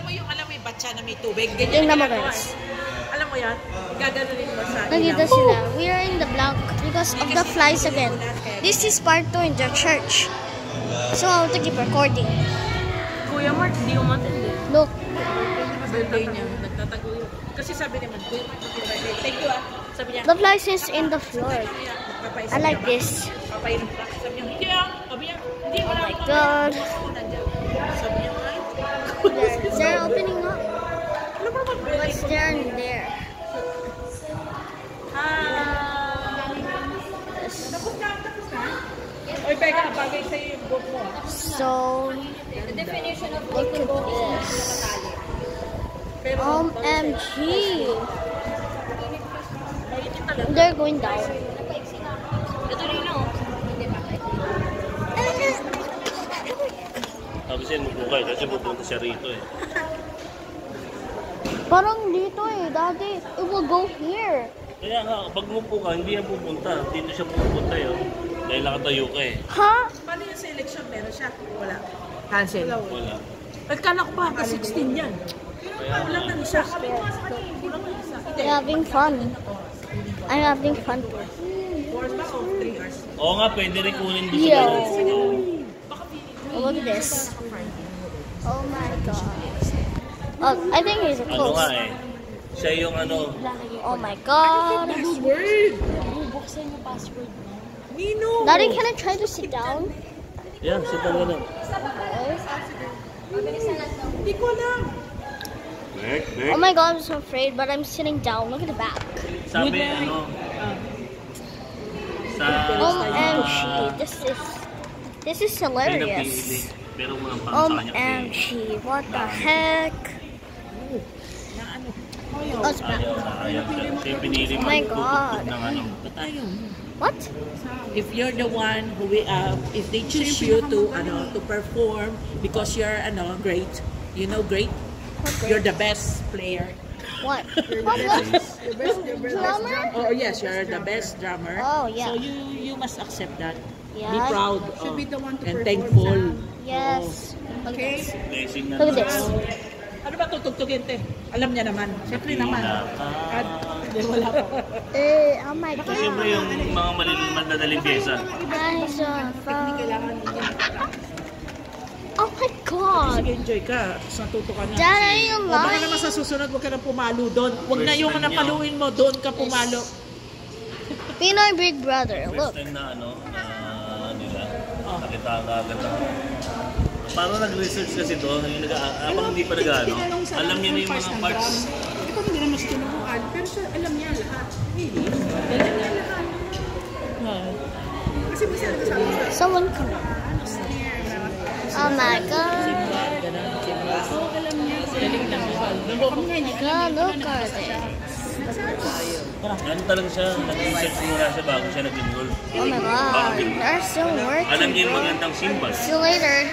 mo yung batya na may tubig. Ganyan Tingnan mo, ginagawa. guys. Alam mo yan? Gaganunin mo sa Nandito ilaw. sila. We are in the blank because of the flies again. This is part 2 in the church. So I have to keep recording. Kuya Mark, hindi mo matindi. Look. Birthday niya. Nagtatago yun. Kasi sabi naman, Kuya Mark, happy birthday. Thank you ah. Sabi niya, The flies is in the floor. I like this. papainom ka. Sabi niya, hindi ah. Sabi niya, hindi Oh wala. my God. Sabi niya, ay. They're opening up. Ano ba mag-birthday? What's there and there? Tapos na. Oy, Becca, bagay sa'yo yung book mo. So, look at this. OMG. They're going down. Ito rin o. Sabi siya magbukay kasi pupunta siya rito eh. Parang dito eh, Daddy. It will go here. Kaya nga, pag umupo ka, hindi yan pupunta. Dito siya pupunta yun. Dahil nakatayo ka eh. Ha? Paano yung selection? Meron siya? Wala. Cancel? Wala. Nagkala ko pa, hanggang 16 yan. Kulang ng isa. Kulang ng isa. I'm having fun. I'm having fun too. 4 ba o 3 hours? Oo nga, pwede rin kunin doon Yo. sa ganun. Look at this. Oh my God. Oh, I think he's Ano close. nga eh. Siya yung ano. Oh my God. Password! Buksan yung password mo. Nino! Daddy, can I try to sit down? Yan, sitang ganun. Hindi ko alam. Oh my God, I'm so afraid, but I'm sitting down. Look at the back. Sabi ano. Sa OMG, this is pinapili. hilarious. Pero mga pang sa kanya. OMG, what the heck? Oh, it's back. Ayaw siya. Siya pinili Oh my God. ng ano. What? If you're the one who if they choose you to perform because you're great, great, you're the best player. What? What? Drummer? Oh yes, you're the best drummer. Oh, yeah. So you must accept that. Be Yeah. proud. Should be the one to and perform thankful. Yes. Look at this. Blessing na Look at this. Ano ba tutugtugin te? Alam niya naman. Siyempre naman. Wala pa. Oh my Kasi siyempre yung God. mga madadaling pyesa. Eyes on fire. Oh my God. Sige, enjoy ka. Sa tuto ka na. Dad, are you O, baka lying? naman sa susunod, huwag ka na pumalo doon. Huwag na First yung time niya. napaluin mo, doon ka pumalo. Pinoy Big Brother. First Look. time na ano, na nila. Nakita ka agad na. Parang nag-research kasi to, yung habang hindi pa nag-ano, alam niya na yung mga parts. Ito hindi naman siya tinuruan, pero siya alam niya lahat. Really? Alam niya lahat. Kasi bisa sa Someone come. Oh my God. Oh my God, look at this. Ano talaga siya, nag-research muna siya bago siya nag-enroll. Oh my God. They're still Alam working. niya yung magandang symbols. See you later.